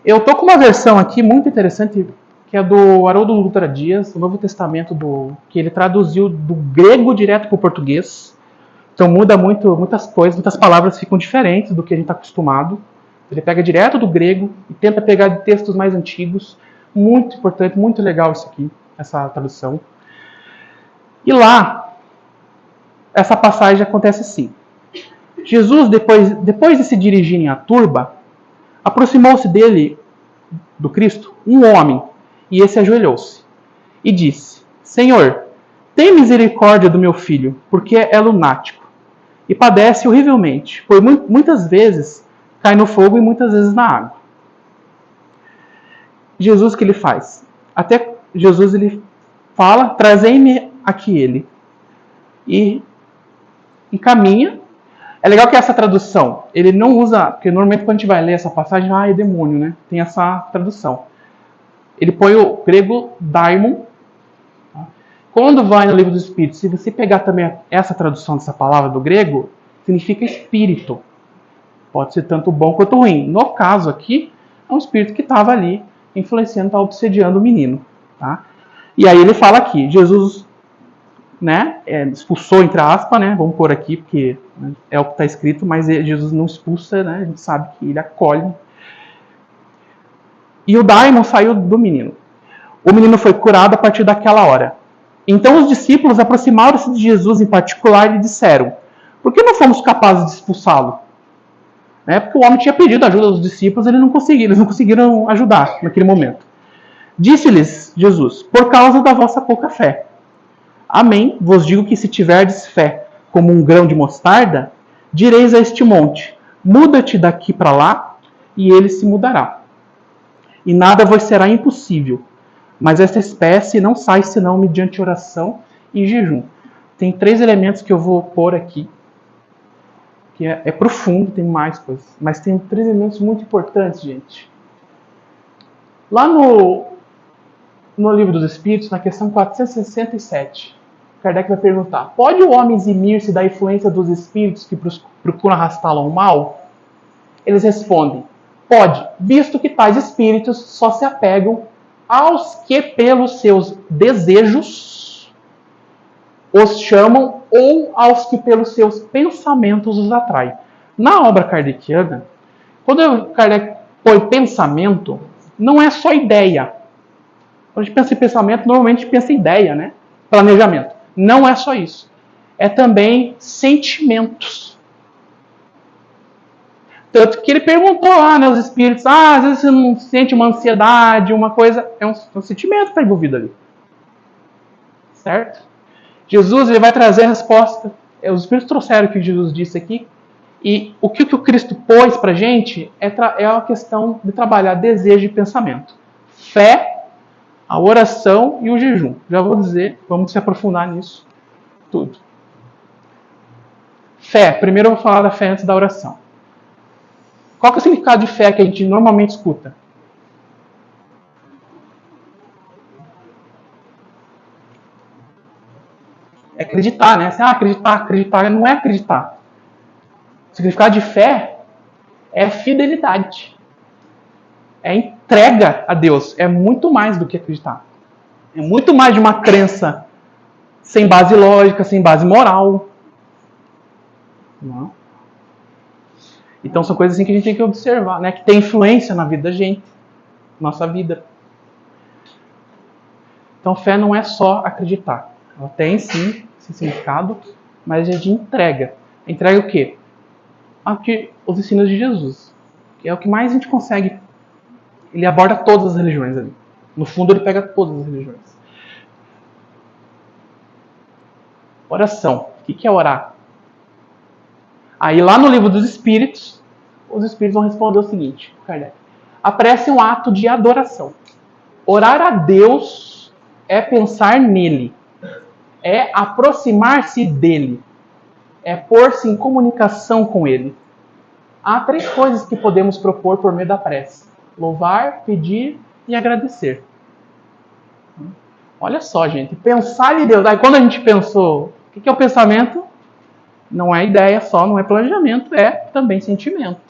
Eu tô com uma versão aqui muito interessante, que é do Haroldo Dutra Dias, o Novo Testamento, que ele traduziu do grego direto para o português. Então muda muitas coisas, muitas palavras ficam diferentes do que a gente está acostumado. Ele pega direto do grego e tenta pegar de textos mais antigos. Muito importante, muito legal isso aqui, essa tradução. E lá, essa passagem acontece assim. Jesus, depois de se dirigirem à turba, aproximou-se dele, do Cristo, um homem, e esse ajoelhou-se e disse: Senhor, tem misericórdia do meu filho, porque é lunático e padece horrivelmente, pois muitas vezes cai no fogo e muitas vezes na água. Jesus, o que ele faz? Até Jesus ele fala: trazei-me aqui ele. E encaminha. É legal que essa tradução, ele não usa, porque normalmente quando a gente vai ler essa passagem, é demônio, né? Tem essa tradução. Ele põe o grego daimon. Quando vai no livro dos Espíritos, se você pegar também essa tradução dessa palavra do grego, significa espírito. Pode ser tanto bom quanto ruim. No caso aqui, é um espírito que estava ali influenciando, estava obsediando o menino. Tá? E aí ele fala aqui, Jesus, né, expulsou, entre aspas, né, vamos pôr aqui, porque é o que está escrito, mas Jesus não expulsa, né, a gente sabe que ele acolhe. E o daimon saiu do menino. O menino foi curado a partir daquela hora. Então os discípulos aproximaram-se de Jesus em particular e lhe disseram: por que não fomos capazes de expulsá-lo? Porque o homem tinha pedido ajuda aos discípulos, eles não conseguiram ajudar naquele momento. Disse-lhes Jesus: por causa da vossa pouca fé. Amém, vos digo que se tiverdes fé como um grão de mostarda, direis a este monte: muda-te daqui para lá, e ele se mudará. E nada vos será impossível. Mas essa espécie não sai senão mediante oração e jejum. Tem 3 elementos que eu vou pôr aqui, que é profundo, tem mais coisas. Mas tem 3 elementos muito importantes, gente. Lá no Livro dos Espíritos, na questão 467, Kardec vai perguntar: pode o homem eximir-se da influência dos espíritos que procuram arrastá-lo ao mal? Eles respondem: pode, visto que tais espíritos só se apegam aos que pelos seus desejos os chamam ou aos que pelos seus pensamentos os atraem. Na obra kardeciana, quando Kardec põe pensamento, não é só ideia. Quando a gente pensa em pensamento, normalmente a gente pensa em ideia, né? Planejamento. Não é só isso. É também sentimentos. Tanto que ele perguntou lá, né, os espíritos, às vezes você não sente uma ansiedade, uma coisa, é um sentimento que está envolvido ali. Certo? Jesus ele vai trazer a resposta. Os espíritos trouxeram o que Jesus disse aqui. E o que o Cristo pôs pra gente é a questão de trabalhar desejo e pensamento. Fé, a oração e o jejum. Já vou dizer, vamos se aprofundar nisso tudo. Fé. Primeiro eu vou falar da fé antes da oração. Qual que é o significado de fé que a gente normalmente escuta? É acreditar, né? Acreditar não é acreditar. O significado de fé é fidelidade. É entrega a Deus. É muito mais do que acreditar. É muito mais de uma crença sem base lógica, sem base moral. Não. Então são coisas assim que a gente tem que observar, né? Que tem influência na vida da gente, nossa vida. Então fé não é só acreditar. Ela tem sim esse significado, mas é de entrega. Entrega o quê? Os ensinos de Jesus. Que é o que mais a gente consegue. Ele aborda todas as religiões ali. No fundo ele pega todas as religiões. Oração. O que é orar? Aí lá no Livro dos Espíritos, os Espíritos vão responder o seguinte, Kardec: a prece é um ato de adoração. Orar a Deus é pensar nele, é aproximar-se dele, é pôr-se em comunicação com ele. Há 3 coisas que podemos propor por meio da prece: louvar, pedir e agradecer. Olha só, gente, pensar em Deus. Aí quando a gente pensou, o que é o pensamento? Não é ideia só, não é planejamento, é também sentimento.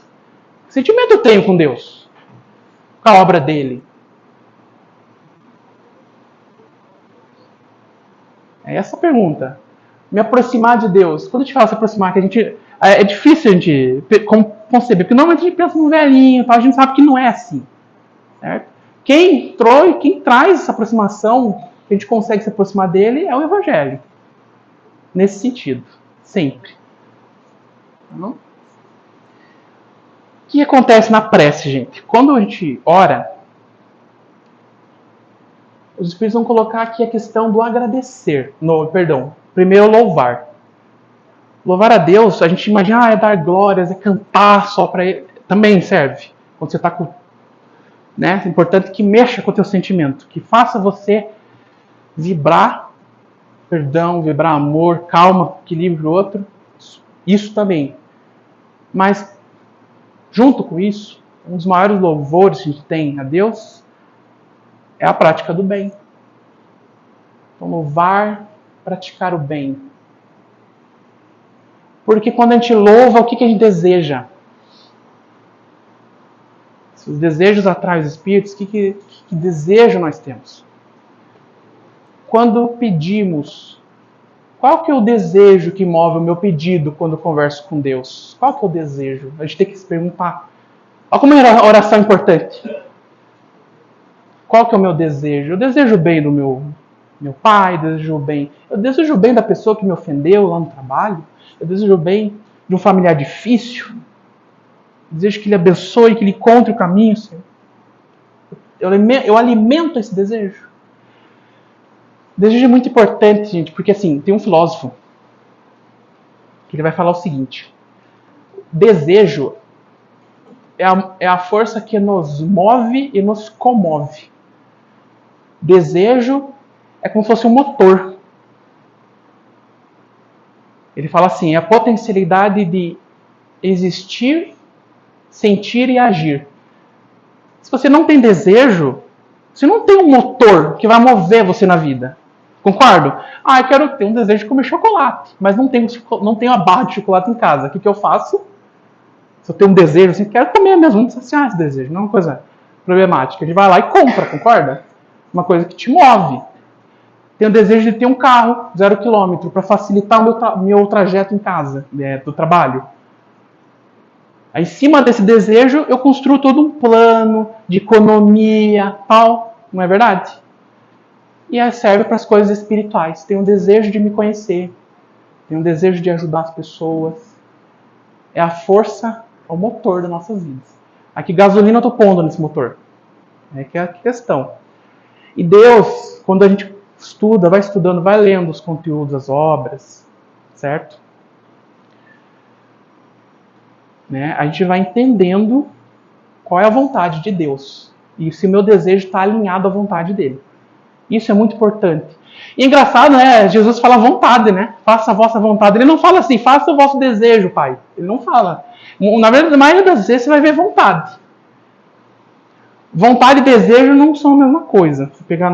Que sentimento eu tenho com Deus? Com a obra dele? É essa a pergunta. Me aproximar de Deus. Quando a gente fala se aproximar, que a gente, é difícil a gente conceber, porque normalmente a gente pensa num velhinho, a gente sabe que não é assim. Certo? Quem traz essa aproximação, que a gente consegue se aproximar dele, é o Evangelho. Nesse sentido. Sempre. Não? O que acontece na prece, gente? Quando a gente ora, os Espíritos vão colocar aqui a questão do agradecer. Primeiro louvar. Louvar a Deus, a gente imagina, é dar glórias, é cantar só para Ele. Também serve. Quando você está com... Né? É importante que mexa com o teu sentimento. Que faça você vibrar perdão, vibrar amor, calma, equilíbrio do outro. Isso também. Mas, junto com isso, um dos maiores louvores que a gente tem a Deus é a prática do bem. Então, louvar, praticar o bem. Porque quando a gente louva, o que a gente deseja? Se os desejos atraem os espíritos, que desejo nós temos? Quando pedimos, qual que é o desejo que move o meu pedido quando eu converso com Deus? Qual que é o desejo? A gente tem que se perguntar. Olha como a oração é importante. Qual que é o meu desejo? Eu desejo o bem do meu pai, eu desejo o bem da pessoa que me ofendeu lá no trabalho, eu desejo o bem de um familiar difícil, eu desejo que ele abençoe, que ele encontre o caminho, Senhor. Eu alimento esse desejo. O desejo é muito importante, gente, porque assim, tem um filósofo que ele vai falar o seguinte: desejo é a força que nos move e nos comove. Desejo é como se fosse um motor. Ele fala assim, é a potencialidade de existir, sentir e agir. Se você não tem desejo, você não tem um motor que vai mover você na vida. Concordo? Eu quero ter um desejo de comer chocolate, mas não tenho a barra de chocolate em casa. O que eu faço? Se eu tenho um desejo, assim, quero comer mesmo, não saciar esse desejo, não é uma coisa problemática. A gente vai lá e compra, concorda? Uma coisa que te move. Tenho o desejo de ter um carro 0 km para facilitar o meu trajeto em casa, do trabalho. Aí, em cima desse desejo, eu construo todo um plano de economia, tal, não é verdade? E aí serve para as coisas espirituais. Tenho um desejo de me conhecer, tenho um desejo de ajudar as pessoas. É a força, é o motor das nossas vidas. Aqui, gasolina eu estou pondo nesse motor. É que é a questão. E Deus, quando a gente estuda, vai estudando, vai lendo os conteúdos, as obras, certo? Né? A gente vai entendendo qual é a vontade de Deus. E se o meu desejo está alinhado à vontade dele. Isso é muito importante. E engraçado, né? Jesus fala vontade, né? Faça a vossa vontade. Ele não fala assim, faça o vosso desejo, Pai. Ele não fala. Na verdade, a maioria das vezes você vai ver vontade. Vontade e desejo não são a mesma coisa. Se pegar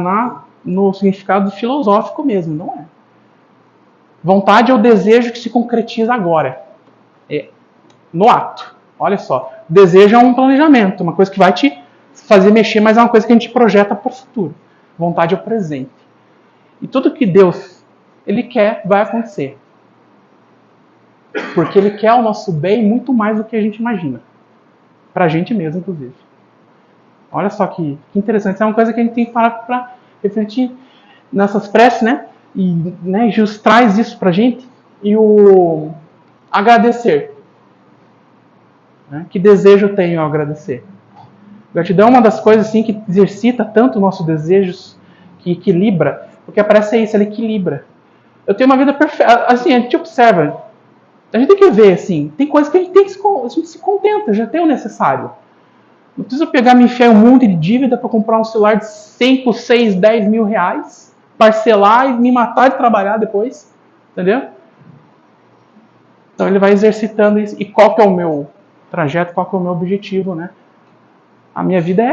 no significado filosófico mesmo, não é. Vontade é o desejo que se concretiza agora. No ato. Olha só. Desejo é um planejamento, uma coisa que vai te fazer mexer, mas é uma coisa que a gente projeta para o futuro. Vontade é o presente. E tudo que Deus, Ele quer, vai acontecer. Porque Ele quer o nosso bem muito mais do que a gente imagina. Pra gente mesmo, inclusive. Olha só que interessante. Isso é uma coisa que a gente tem que parar para refletir nessas preces, né? E Jesus traz isso pra gente. E o agradecer. Né? Que desejo eu tenho ao agradecer? Gratidão é uma das coisas assim, que exercita tanto o nosso desejo, que equilibra. Porque a prece é isso, ela equilibra. Eu tenho uma vida perfeita. Assim, a gente observa. A gente tem que ver, assim, tem coisas que a gente se contenta, já tem o necessário. Não preciso pegar e me enfiar um monte de dívida para comprar um celular de 5, 6, 10 mil reais, parcelar e me matar de trabalhar depois. Entendeu? Então ele vai exercitando isso. E qual que é o meu trajeto, qual que é o meu objetivo, né? A minha vida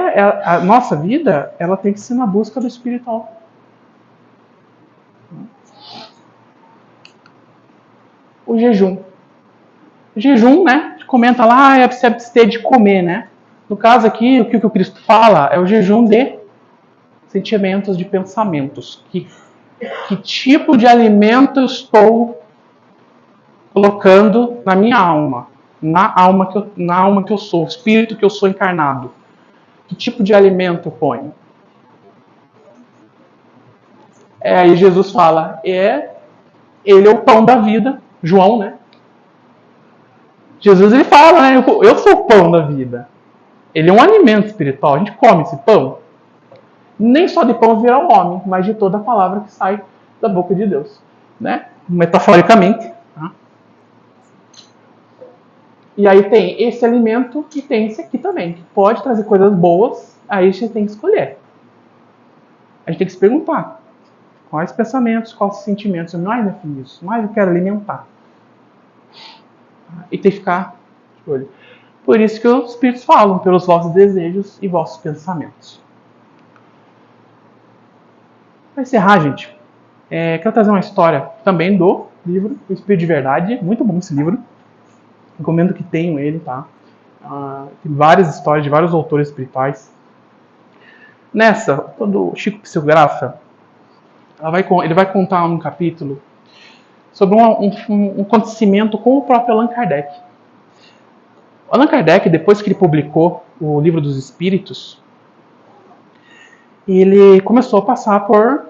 a nossa vida, ela tem que ser na busca do espiritual. O jejum. O jejum, né? Comenta lá, é se abster de comer, né? No caso aqui, o que o Cristo fala é o jejum de sentimentos, de pensamentos. Que tipo de alimento eu estou colocando na minha alma? Na alma que eu sou, o espírito que eu sou encarnado. Que tipo de alimento eu ponho? Aí Jesus fala, ele é o pão da vida. João, né? Jesus ele fala, né? Eu sou o pão da vida. Ele é um alimento espiritual. A gente come esse pão. Nem só de pão virá o homem, mas de toda a palavra que sai da boca de Deus, né? Metaforicamente. Tá? E aí tem esse alimento e tem esse aqui também, que pode trazer coisas boas. Aí a gente tem que escolher. A gente tem que se perguntar quais pensamentos, quais sentimentos eu mais defino isso, mais eu quero alimentar. E tem que ficar de olho. Por isso que os Espíritos falam, pelos vossos desejos e vossos pensamentos. Para encerrar, gente, quero trazer uma história também do livro O Espírito de Verdade. Muito bom esse livro. Recomendo que tenham ele, tá? Tem várias histórias de vários autores espirituais. Nessa, quando o Chico psicografa, ele vai contar um capítulo sobre um acontecimento com o próprio Allan Kardec. O Allan Kardec, depois que ele publicou o Livro dos Espíritos, ele começou a passar por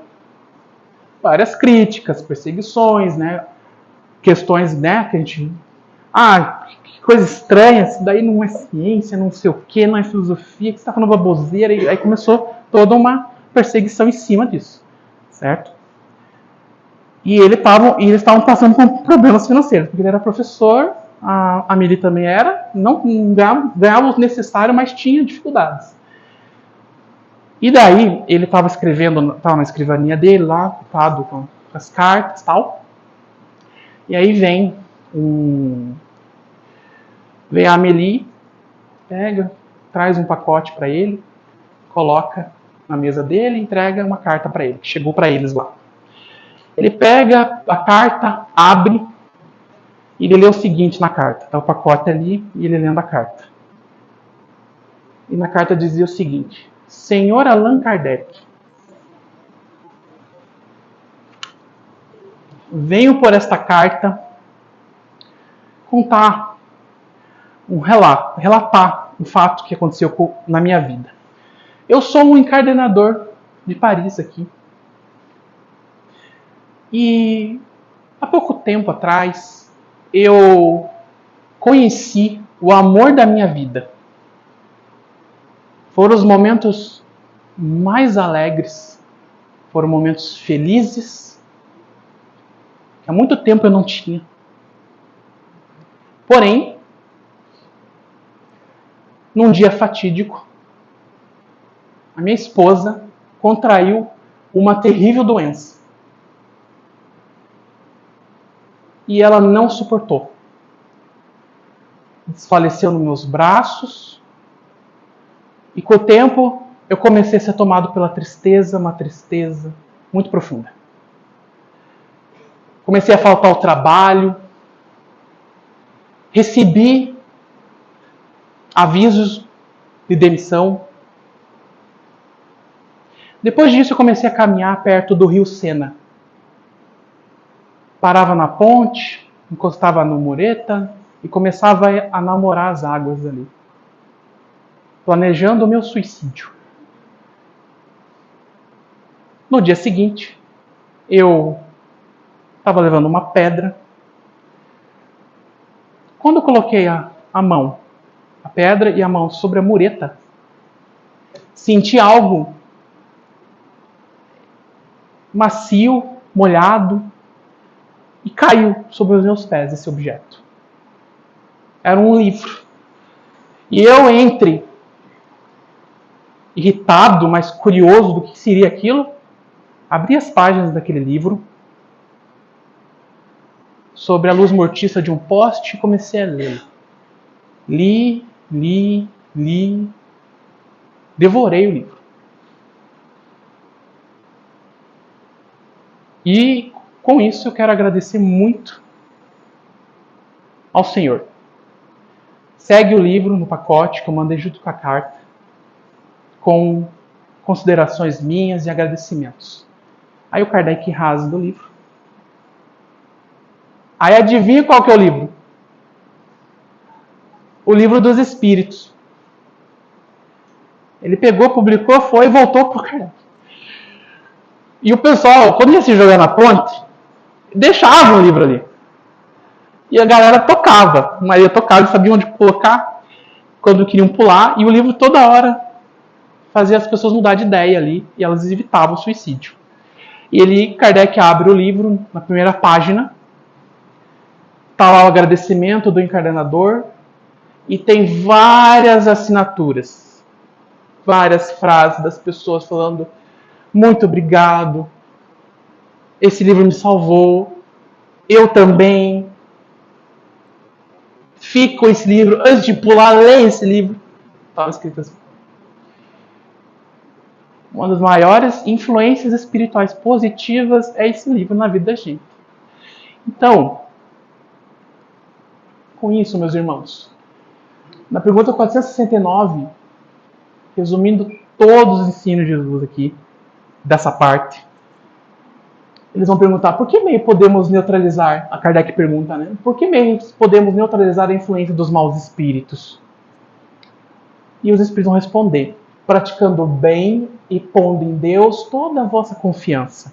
várias críticas, perseguições, né? Questões, né, que a gente... que coisa estranha, isso daí não é ciência, não sei o que, não é filosofia, que você está falando baboseira, e aí começou toda uma perseguição em cima disso, certo? E eles estavam passando por problemas financeiros, porque ele era professor, a Amélie também era, não ganhava o necessário, mas tinha dificuldades. E daí, ele estava na escrivaninha dele lá, ocupado com as cartas e tal. E aí vem a Amélie, traz um pacote para ele, coloca na mesa dele e entrega uma carta para ele, que chegou para eles lá. Ele pega a carta, abre, e ele lê o seguinte na carta. Tá o pacote ali e ele lendo a carta. E na carta dizia o seguinte: Senhor Allan Kardec, venho por esta carta contar relatar um fato que aconteceu na minha vida. Eu sou um encardenador de Paris aqui. E há pouco tempo atrás eu conheci o amor da minha vida. Foram os momentos mais alegres, foram momentos felizes, que há muito tempo eu não tinha. Porém, num dia fatídico, a minha esposa contraiu uma terrível doença. E ela não suportou. Desfaleceu nos meus braços. E com o tempo, eu comecei a ser tomado pela tristeza, uma tristeza muito profunda. Comecei a faltar ao trabalho. Recebi avisos de demissão. Depois disso, eu comecei a caminhar perto do rio Sena. Parava na ponte, encostava no mureta e começava a namorar as águas ali, planejando o meu suicídio. No dia seguinte, eu estava levando uma pedra. Quando eu coloquei a pedra e a mão sobre a mureta, senti algo macio, molhado, e caiu sobre os meus pés esse objeto. Era um livro. E eu, entre irritado, mas curioso do que seria aquilo, abri as páginas daquele livro sobre a luz mortiça de um poste e comecei a ler. Li, devorei o livro. E com isso eu quero agradecer muito ao Senhor. Segue o livro no pacote que eu mandei junto com a carta, com considerações minhas e agradecimentos. Aí o Kardec rasga o livro. Aí adivinha qual que é o livro? O Livro dos Espíritos. Ele pegou, publicou, foi e voltou pro Kardec. E o pessoal, quando ia se jogar na ponte, deixava o livro ali. E a galera tocava. A Maria tocava e sabia onde colocar quando queriam pular. E o livro toda hora fazia as pessoas mudar de ideia ali. E elas evitavam o suicídio. E ele, Kardec abre o livro na primeira página. Está lá o agradecimento do encardenador. E tem várias assinaturas. Várias frases das pessoas falando: muito obrigado. Esse livro me salvou. Eu também. Fique com esse livro. Antes de pular, leia esse livro. Estava escrito assim. Uma das maiores influências espirituais positivas é esse livro na vida da gente. Então, com isso, meus irmãos, na pergunta 469, resumindo todos os ensinos de Jesus aqui, dessa parte, eles vão perguntar: por que meio podemos neutralizar? A Kardec pergunta, né? Por que meio podemos neutralizar a influência dos maus espíritos? E os espíritos vão responder: praticando o bem e pondo em Deus toda a vossa confiança.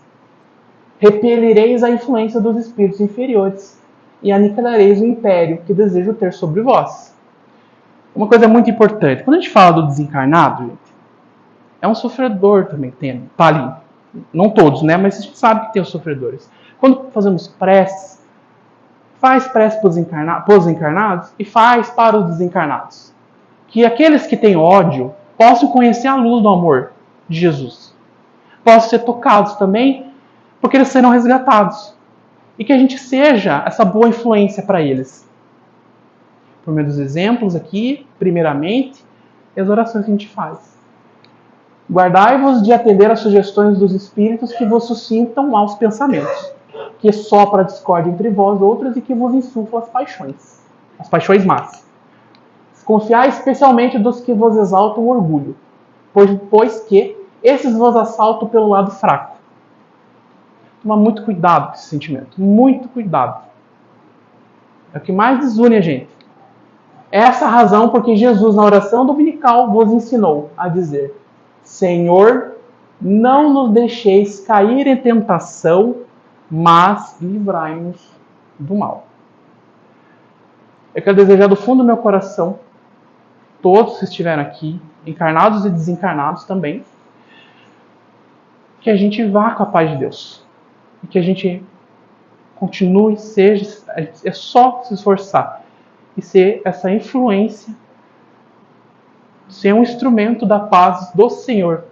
Repelireis a influência dos espíritos inferiores e aniquilareis o império que desejo ter sobre vós. Uma coisa muito importante: quando a gente fala do desencarnado, gente, é um sofredor também que está ali. Não todos, né? Mas a gente sabe que tem os sofredores. Quando fazemos preces, faz prece para os encarnados e faz para os desencarnados. Que aqueles que têm ódio possam conhecer a luz do amor de Jesus. Possam ser tocados também, porque eles serão resgatados. E que a gente seja essa boa influência para eles. Por meio dos exemplos aqui, primeiramente, e as orações que a gente faz. Guardai-vos de atender às sugestões dos espíritos que vos suscitam maus pensamentos, que sopra a discórdia entre vós outros e que vos insufla as paixões más. Confiai especialmente dos que vos exaltam o orgulho, pois que esses vos assaltam pelo lado fraco. Toma muito cuidado com esse sentimento, muito cuidado. É o que mais desune a gente. Essa é a razão porque Jesus, na oração dominical, vos ensinou a dizer: Senhor, não nos deixeis cair em tentação, mas livrai-nos do mal. Eu quero desejar do fundo do meu coração, todos que estiveram aqui, encarnados e desencarnados também, que a gente vá com a paz de Deus. E que a gente continue, é só se esforçar e ser essa influência, ser um instrumento da paz do Senhor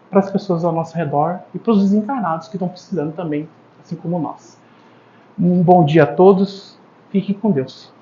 para as pessoas ao nosso redor e para os desencarnados que estão precisando também, assim como nós. Um bom dia a todos, fiquem com Deus.